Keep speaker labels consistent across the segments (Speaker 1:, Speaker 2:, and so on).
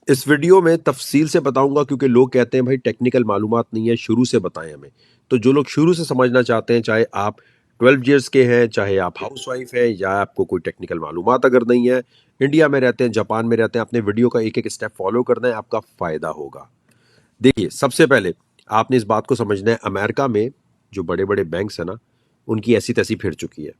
Speaker 1: इस वीडियो में तफसील से बताऊंगा क्योंकि लोग कहते हैं भाई टेक्निकल मालूमात नहीं है, शुरू से बताएं हमें। तो जो लोग शुरू से समझना चाहते हैं, चाहे आप 12 ईयर्स के हैं, चाहे आप हाउस वाइफ हैं, या आपको कोई टेक्निकल मालूमात अगर नहीं है, इंडिया में रहते हैं, जापान में रहते हैं, अपने वीडियो का एक एक स्टेप फॉलो करना है, आपका फ़ायदा होगा। देखिए, सबसे पहले आपने इस बात को समझना है, अमेरिका में जो बड़े बड़े बैंक्स हैं ना, उनकी ऐसी तैसी फिर चुकी है,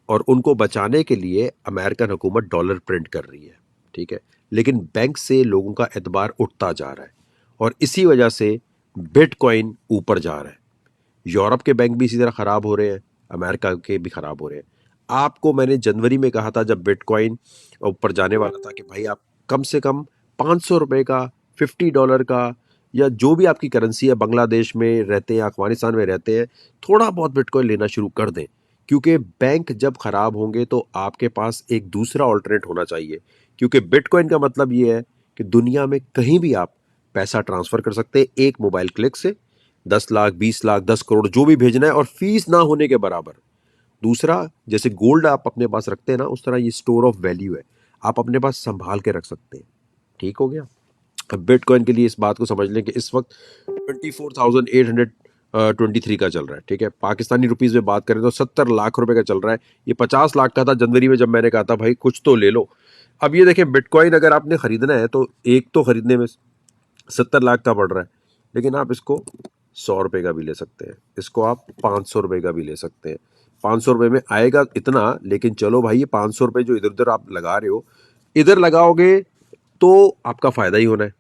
Speaker 1: और उनको बचाने के लिए अमेरिकन हुकूमत डॉलर प्रिंट कर रही है। ठीक है, लेकिन बैंक से लोगों का एतबार उठता जा रहा है, और इसी वजह से बिटकॉइन ऊपर जा रहा है। यूरोप के बैंक भी इसी तरह ख़राब हो रहे हैं, अमेरिका के भी ख़राब हो रहे हैं। आपको मैंने जनवरी में कहा था जब बिटकॉइन ऊपर जाने वाला था कि भाई आप कम से कम 500 रुपये का, $50 का, या जो भी आपकी करेंसी है, बांग्लादेश में रहते हैं, अफगानिस्तान में रहते हैं, थोड़ा बहुत बिटकॉइन लेना शुरू कर दें। क्योंकि बैंक जब ख़राब होंगे तो आपके पास एक दूसरा ऑल्टरनेट होना चाहिए। क्योंकि बिटकॉइन का मतलब ये है कि दुनिया में कहीं भी आप पैसा ट्रांसफ़र कर सकते हैं एक मोबाइल क्लिक से। 10 लाख, 20 लाख, 10 करोड़ जो भी भेजना है, और फीस ना होने के बराबर। दूसरा, जैसे गोल्ड आप अपने पास रखते हैं ना, उस तरह ये स्टोर ऑफ वैल्यू है, आप अपने पास संभाल के रख सकते हैं। ठीक हो गया। अब बिटकॉइन के लिए इस बात को समझ लें कि इस वक्त 24,823 का चल रहा है। ठीक है, पाकिस्तानी रुपीज में बात करें तो 70 लाख रुपए का चल रहा है। ये 50 लाख का था जनवरी में जब मैंने कहा था भाई कुछ तो ले लो। अब ये देखें, बिटकॉइन अगर आपने खरीदना है तो एक तो खरीदने में 70 लाख का पड़ रहा है, लेकिन आप इसको 100 रुपये का भी ले सकते हैं, इसको आप 500 रुपये का भी ले सकते हैं। 500 रुपये में आएगा इतना, लेकिन चलो भाई, ये 500 रुपये जो इधर उधर आप लगा रहे हो, इधर लगाओगे तो आपका फायदा ही होना है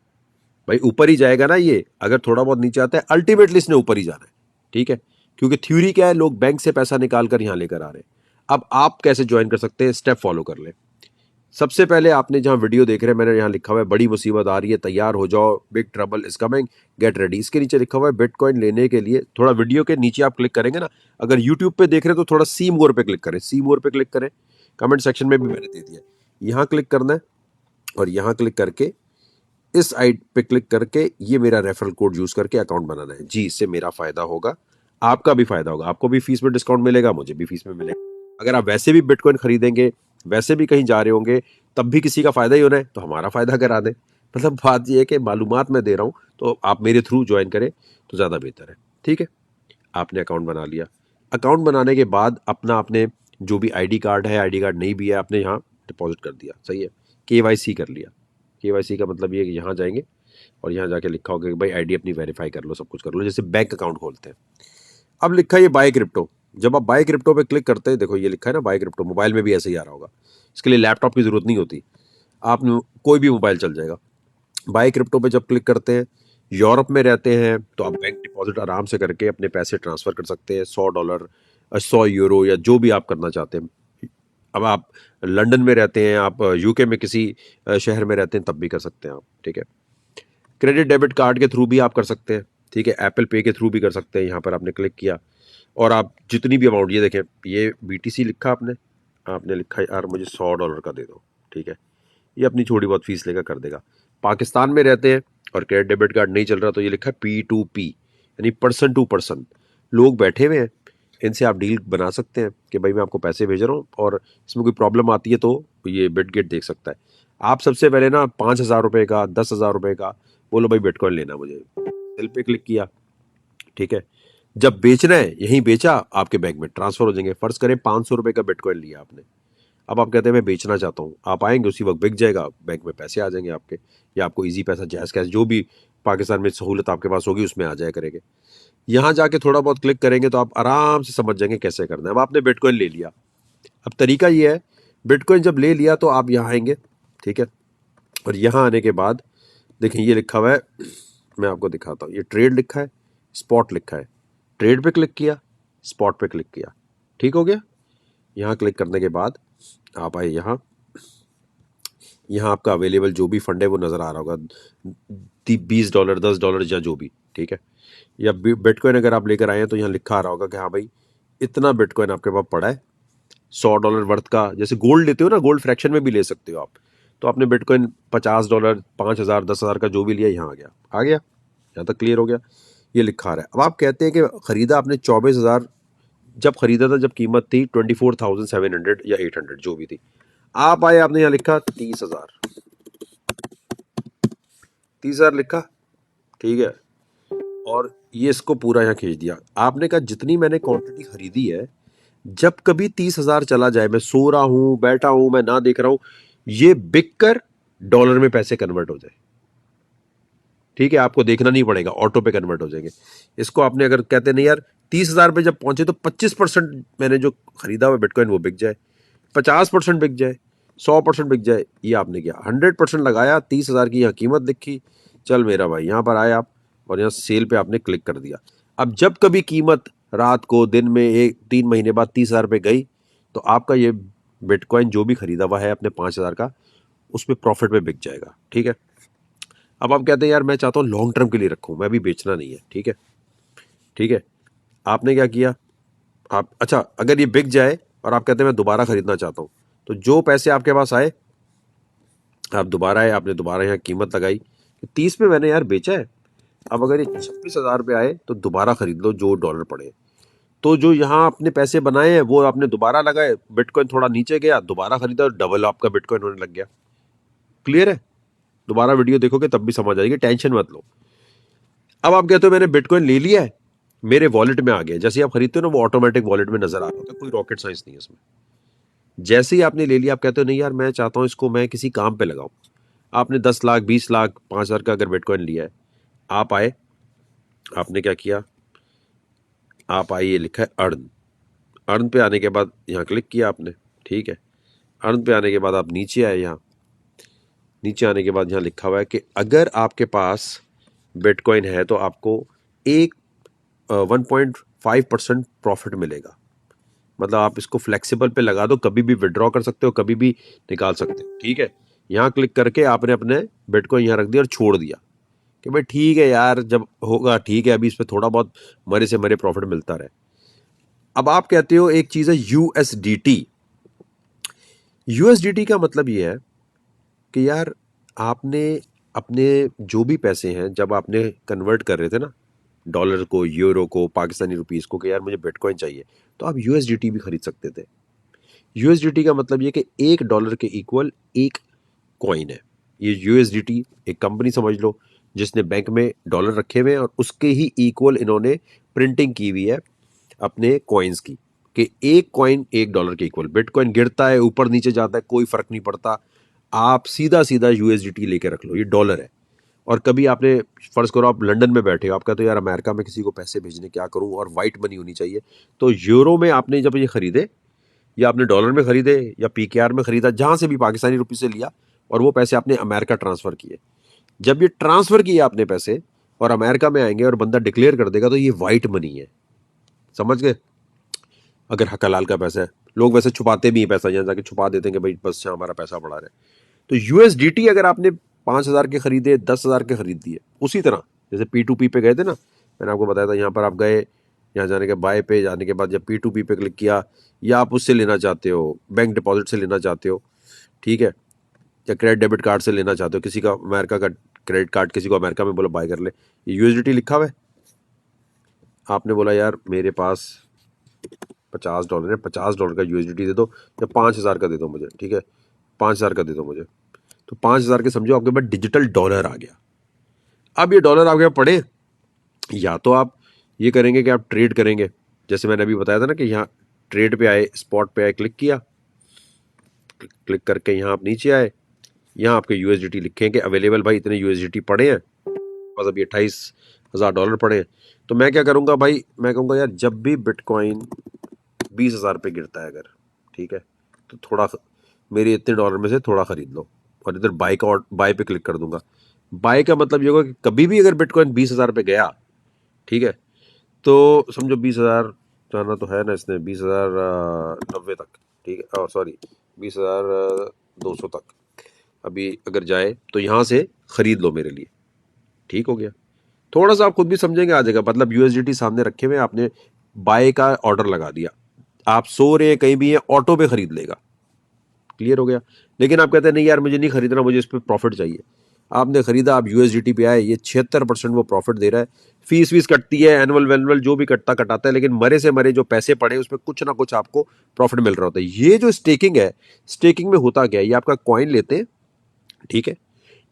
Speaker 1: भाई, ऊपर ही जाएगा ना ये। अगर थोड़ा बहुत नीचे आता है, अल्टीमेटली इसने ऊपर ही जाना है। ठीक है, क्योंकि थ्योरी क्या है, लोग बैंक से पैसा निकाल कर यहां लेकर आ रहे हैं। अब आप कैसे ज्वाइन कर सकते हैं, स्टेप फॉलो कर ले। सबसे पहले आपने जहां वीडियो देख रहे हैं, मैंने यहां लिखा हुआ है बड़ी मुसीबत आ रही है, तैयार हो जाओ, big trouble is coming, get ready. इसके नीचे लिखा हुआ है बिटकॉइन लेने के लिए, थोड़ा वीडियो के नीचे आप क्लिक करेंगे ना, अगर यूट्यूब पे देख रहे हैं तो थोड़ा सी मोर पे क्लिक करें, सी मोर पे क्लिक करें, कमेंट सेक्शन में भी मैंने दे दिया। यहाँ क्लिक करना है, और यहाँ क्लिक करके इस आइट पे क्लिक करके ये मेरा रेफरल कोड यूज करके अकाउंट बनाना है जी। इससे मेरा फायदा होगा, आपका भी फायदा होगा, आपको भी फीस में डिस्काउंट मिलेगा, मुझे भी फीस में मिलेगा। अगर आप वैसे भी बिटकॉइन खरीदेंगे, वैसे भी कहीं जा रहे होंगे, तब भी किसी का फायदा ही होना है, तो हमारा फायदा करा दें। मतलब बात ये है कि मालूमात मैं दे रहा हूँ, तो आप मेरे थ्रू ज्वाइन करें तो ज़्यादा बेहतर है। ठीक है, आपने अकाउंट बना लिया। अकाउंट बनाने के बाद अपना आपने जो भी आईडी कार्ड है, आईडी कार्ड नहीं भी है, आपने यहाँ डिपॉजिट कर दिया, सही है, केवाईसी कर लिया। केवाईसी का मतलब ये है कि यहाँ जाएंगे और यहाँ जाके लिखा होगा कि भाई आईडी अपनी वेरीफाई कर लो, सब कुछ कर लो, जैसे बैंक अकाउंट खोलते हैं। अब लिखा है ये बाय क्रिप्टो। जब आप बाय क्रिप्टो पे क्लिक करते हैं, देखो ये लिखा है ना बाय क्रिप्टो, मोबाइल में भी ऐसे ही आ रहा होगा, इसके लिए लैपटॉप की जरूरत नहीं होती, आप कोई भी मोबाइल चल जाएगा। बाय क्रिप्टो पे जब क्लिक करते हैं, यूरोप में रहते हैं तो आप बैंक डिपॉजिट आराम से करके अपने पैसे ट्रांसफर कर सकते हैं, $100, 100 यूरो, या जो भी आप करना चाहते हैं। अब आप लंदन में रहते हैं, आप यूके में किसी शहर में रहते हैं, तब भी कर सकते हैं आप। ठीक है, क्रेडिट डेबिट कार्ड के थ्रू भी आप कर सकते हैं। ठीक है, एप्पल पे के थ्रू भी कर सकते हैं। यहाँ पर आपने क्लिक किया और आप जितनी भी अमाउंट, ये देखें ये BTC लिखा आपने, आपने लिखा यार मुझे $100 का दे दो। ठीक है, ये अपनी थोड़ी बहुत फीस लेकर कर देगा। पाकिस्तान में रहते हैं और क्रेडिट डेबिट कार्ड नहीं चल रहा, तो ये लिखा है P2P, यानी पर्सन टू पर्सन। लोग बैठे हुए हैं, इनसे आप डील बना सकते हैं कि भाई मैं आपको पैसे भेज रहा हूँ और इसमें कोई प्रॉब्लम आती है तो ये बिटगेट देख सकता है। आप सबसे पहले ना 5,000 रुपये का, 10,000 रुपये का बोलो भाई बिटकॉइन लेना मुझे, सेल पे क्लिक किया। ठीक है, जब बेचना है यहीं बेचा, आपके बैंक में ट्रांसफर हो जाएंगे। फर्ज करें 500 रुपये का बिटकॉइन लिया आपने, अब आप कहते हैं मैं बेचना चाहता हूँ, आप आएंगे उसी वक्त बिक जाएगा, बैंक में पैसे आ जाएंगे आपके, या आपको इजी पैसा, जैस कैश, जो भी पाकिस्तान में सहूलत आपके पास होगी उसमें आ जाया करेंगे। यहाँ जाके थोड़ा बहुत क्लिक करेंगे तो आप आराम से समझ जाएंगे कैसे करना है। अब आपने बिटकॉइन ले लिया, अब तरीका ये है, बिटकॉइन जब ले लिया तो आप यहाँ आएंगे। ठीक है, और यहाँ आने के बाद देखें ये लिखा हुआ है, मैं आपको दिखाता हूँ, ये ट्रेड लिखा है, स्पॉट लिखा है। ट्रेड पे क्लिक किया, स्पॉट पे क्लिक किया, ठीक हो गया। यहाँ क्लिक करने के बाद आप आए यहाँ, यहाँ आपका अवेलेबल जो भी फंड है वो नज़र आ रहा होगा, $20, $10 या जो भी। ठीक है, या बिटकॉइन अगर आप लेकर आए हैं तो यहाँ लिखा आ रहा होगा कि हाँ भाई इतना बिटकॉइन आपके पास पड़ा है, $100 वर्थ का। जैसे गोल्ड लेते हो ना, गोल्ड फ्रैक्शन में भी ले सकते हो आप, तो आपने बिटकॉइन $50, 5,000, 10,000 का जो भी लिया, यहाँ आ गया, यहाँ तक क्लियर हो गया। ये लिखा आ रहा है। अब आप कहते हैं कि ख़रीदा आपने 24,000, जब खरीदा था जब कीमत थी 24,700 या 800 जो भी थी, आप आए आपने यहाँ लिखा 30,000, 30,000 लिखा, ठीक है, और ये इसको पूरा यहाँ खींच दिया। आपने कहा जितनी मैंने क्वांटिटी खरीदी है, जब कभी 30,000 चला जाए, मैं सो रहा हूं, बैठा हूं, मैं ना देख रहा हूं, ये बिक कर डॉलर में पैसे कन्वर्ट हो जाए, ठीक है, आपको देखना नहीं पड़ेगा, ऑटो पे कन्वर्ट हो जाएंगे। इसको आपने अगर कहते नहीं यार 30,000 पे जब पहुंचे तो 25% मैंने जो खरीदा हुआ बिटकॉइन वो बिक जाए, 50% बिक जाए, 100% बिक जाए, ये आपने किया। 100% लगाया, 30,000 की यहाँ कीमत लिखी, चल मेरा भाई, यहाँ पर आए आप और यहाँ सेल पे आपने क्लिक कर दिया। अब जब कभी कीमत रात को, दिन में, 3 महीने बाद 30,000 पे गई, तो आपका ये बिटकॉइन जो भी खरीदा हुआ है अपने 5,000 का, उसमें प्रॉफिट में बिक जाएगा, ठीक है। अब आप कहते हैं यार मैं चाहता हूँ लॉन्ग टर्म के लिए रखूँ, मैं भी बेचना नहीं है, ठीक है, ठीक है। आपने क्या किया, आप अच्छा अगर ये बिक जाए और आप कहते हैं मैं दोबारा खरीदना चाहता हूँ, तो जो पैसे आपके पास आए, आप दोबारा आए, आपने दोबारा यहाँ कीमत लगाई कि 30 पे मैंने यार बेचा है, अब अगर ये 26,000 पे आए तो दोबारा खरीद लो जो डॉलर पड़े। तो जो यहाँ आपने पैसे बनाए हैं वो आपने दोबारा लगाए, बिटकॉइन थोड़ा नीचे गया, दोबारा खरीदा, डबल आपका बिटकॉइन होने लग गया। क्लियर है? दोबारा वीडियो देखोगे तब भी समझ आएगी, टेंशन मत लो। अब आप कहते हो मैंने बिटकॉइन ले लिया है, मेरे वॉलेट में आ गया, जैसे ही आप खरीदते हो ना वो ऑटोमेटिक वॉलेट में नजर आ रहा होता है, कोई रॉकेट साइंस नहीं है इसमें। जैसे ही आपने ले लिया, आप कहते हो नहीं यार मैं चाहता हूं इसको मैं किसी काम पे लगाऊं। आपने 10 लाख, 20 लाख, 5,000 का अगर बिटकॉइन लिया है, आप आए, आपने क्या किया, आप आइए, लिखा है अर्न। अर्न पे आने के बाद यहाँ क्लिक किया आपने, ठीक है। अर्न पे आने के बाद आप नीचे आए, यहाँ नीचे आने के बाद यहाँ लिखा हुआ है कि अगर आपके पास बिटकॉइन है तो आपको एक 1.5% प्रॉफिट मिलेगा। मतलब आप इसको फ्लेक्सिबल पे लगा दो, कभी भी विड्रॉ कर सकते हो, कभी भी निकाल सकते हो, ठीक है। यहाँ क्लिक करके आपने अपने बिटकॉइन यहाँ रख दिया और छोड़ दिया कि भाई ठीक है यार, जब होगा ठीक है, अभी इस पर थोड़ा बहुत मरे से मरे प्रॉफिट मिलता रहे। अब आप कहते हो एक चीज है यूएसडीटी। यूएसडीटी का मतलब ये है कि यार आपने अपने जो भी पैसे हैं, जब आपने कन्वर्ट कर रहे थे ना डॉलर को, यूरो को, पाकिस्तानी रुपीस को, कि यार मुझे बिटकॉइन चाहिए, तो आप यूएसडीटी भी खरीद सकते थे। यूएसडीटी का मतलब ये कि $1 के इक्वल एक कॉइन है। ये यूएसडीटी एक कंपनी समझ लो जिसने बैंक में डॉलर रखे हुए हैं और उसके ही इक्वल इन्होंने प्रिंटिंग की हुई है अपने कॉइन्स की, कि एक कॉइन $1 के इक्वल। बिटकॉइन गिरता है, ऊपर नीचे जाता है, कोई फर्क नहीं पड़ता, आप सीधा सीधा यूएसडीटी लेके रख लो, ये डॉलर है। और कभी आपने, फर्ज करो आप लंदन में बैठे हो, आपका तो यार अमेरिका में किसी को पैसे भेजने क्या करूं, और वाइट मनी होनी चाहिए, तो यूरो में आपने जब ये खरीदे, या आपने डॉलर में खरीदे या पीकेआर में खरीदा, जहां से भी पाकिस्तानी रुपये से लिया, और वो पैसे आपने अमेरिका ट्रांसफर किए, जब ये ट्रांसफर किए आपने पैसे और अमेरिका में आएंगे और बंदा डिक्लेयर कर देगा, तो ये वाइट मनी है, समझ गए। अगर हक हलाल का पैसा है, लोग वैसे छुपाते भी हैं पैसा, यहाँ जाके छुपा देते हैं कि भाई बस यहाँ हमारा पैसा पड़ा रहे। तो यूएसडीटी अगर आपने 5,000 के खरीदे, 10,000 के खरीद दिए, उसी तरह जैसे P2P पे गए थे ना, मैंने आपको बताया था, यहाँ पर आप गए, यहाँ जाने के बाय पे जाने के बाद जब P2P पे क्लिक किया, या आप उससे लेना चाहते हो, बैंक डिपॉजिट से लेना चाहते हो, ठीक है, या क्रेडिट डेबिट कार्ड से लेना चाहते हो, किसी का अमेरिका का क्रेडिट कार्ड, किसी को अमेरिका में बोला बाय कर ले, ये यूएसडीटी लिखा हुआ है। आपने बोला यार मेरे पास $50 है, $50 का यूएसडीटी दे दो, या 5,000 का दे दो मुझे, ठीक है, 5,000 का दे दो मुझे। तो 5,000 के समझो आपके पास डिजिटल डॉलर आ गया। अब ये डॉलर आपके पास पड़े, या तो आप ये करेंगे कि आप ट्रेड करेंगे, जैसे मैंने अभी बताया था ना कि यहाँ ट्रेड पे आए, स्पॉट पे आए, क्लिक किया, क्लिक करके यहाँ आप नीचे आए, यहाँ आपके यूएसडीटी लिखेंगे अवेलेबल, भाई इतने यूएसडीटी पड़े हैं, बस अभी $28,000 पड़े हैं। तो मैं क्या करूँगा भाई, मैं कहूँगा यार जब भी बिटकॉइन 20,000 पे गिरता है अगर, ठीक है, तो थोड़ा मेरे इतने डॉलर में से थोड़ा खरीद लो, और इधर बाय का बाय पे क्लिक कर दूंगा। बाय का मतलब ये होगा कि कभी भी अगर बिटकॉइन 20,000 पे गया, ठीक है, तो समझो 20,000 जाना तो है ना इसने, 20,090 तक, ठीक है, सॉरी 20,200 तक अभी अगर जाए, तो यहाँ से खरीद लो मेरे लिए, ठीक हो गया। थोड़ा सा आप खुद भी समझेंगे आ जाएगा, मतलब यूएसडीटी सामने रखे हुए, आपने बाय का ऑर्डर लगा दिया, आप सो रहे हैं कहीं भी हैं, ऑटो पे खरीद लेगा, क्लियर हो गया। लेकिन आप कहते हैं नहीं यार मुझे नहीं खरीदना, मुझे इस पर प्रॉफिट चाहिए, आपने खरीदा, आप यूएसडीटी पे आए, ये 76% वो प्रॉफिट दे रहा है। फीस वीस कटती है, एनुअल वेनुअल जो भी कटता कटाता है, लेकिन मरे से मरे जो पैसे पड़े उसमें कुछ ना कुछ आपको प्रॉफिट मिल रहा होता है। ये जो स्टेकिंग है, स्टेकिंग में होता क्या है, ये आपका कॉइन लेते हैं, ठीक है,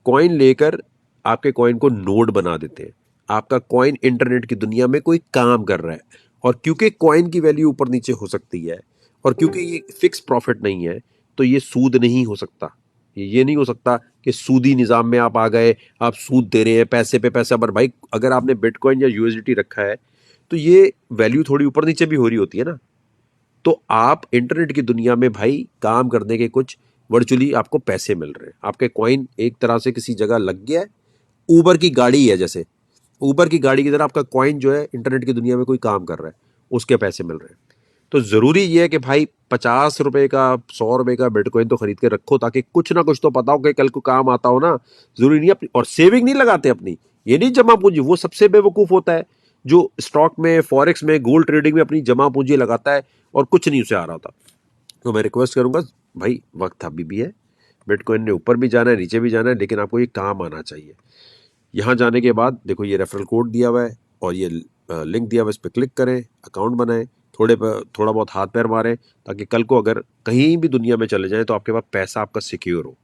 Speaker 1: कॉइन लेकर आपके कॉइन को नोड बना देते हैं। आपका कॉइन इंटरनेट की दुनिया में कोई काम कर रहा है, और क्योंकि कॉइन की वैल्यू ऊपर नीचे हो सकती है, और क्योंकि ये फिक्स प्रॉफिट नहीं है, तो ये सूद नहीं हो सकता। ये नहीं हो सकता कि सूदी निज़ाम में आप आ गए, आप सूद दे रहे हैं पैसे पे पैसा। पर भाई अगर आपने बिटकॉइन या यूएसडीटी रखा है तो ये वैल्यू थोड़ी ऊपर नीचे भी हो रही होती है ना। तो आप इंटरनेट की दुनिया में भाई काम करने के कुछ वर्चुअली आपको पैसे मिल रहे हैं। आपके कॉइन एक तरह से किसी जगह लग गया है, ऊबर की गाड़ी है, जैसे ऊबर की गाड़ी की तरह आपका कॉइन जो है इंटरनेट की दुनिया में कोई काम कर रहा है, उसके पैसे मिल रहे हैं। तो ज़रूरी ये है कि भाई 50 रुपए का 100 रुपए का बिटकॉइन तो खरीद के रखो, ताकि कुछ ना कुछ तो पता हो कि कल को काम आता हो ना। ज़रूरी नहीं अपनी, और सेविंग नहीं लगाते अपनी, ये नहीं जमा पूंजी। वो सबसे बेवकूफ़ होता है जो स्टॉक में, फॉरेक्स में, गोल्ड ट्रेडिंग में अपनी जमा पूंजी लगाता है और कुछ नहीं उसे आ रहा होता। तो मैं रिक्वेस्ट करूंगा भाई, वक्त अभी भी है, बिटकॉइन ने ऊपर भी जाना है नीचे भी जाना है, लेकिन आपको ये काम आना चाहिए। यहाँ जाने के बाद देखो ये रेफरल कोड दिया हुआ है और ये लिंक दिया हुआ है, इस पर क्लिक करें, अकाउंट बनाएं, थोड़ा बहुत हाथ पैर मारें, ताकि कल को अगर कहीं भी दुनिया में चले जाएं तो आपके पास पैसा आपका सिक्योर हो।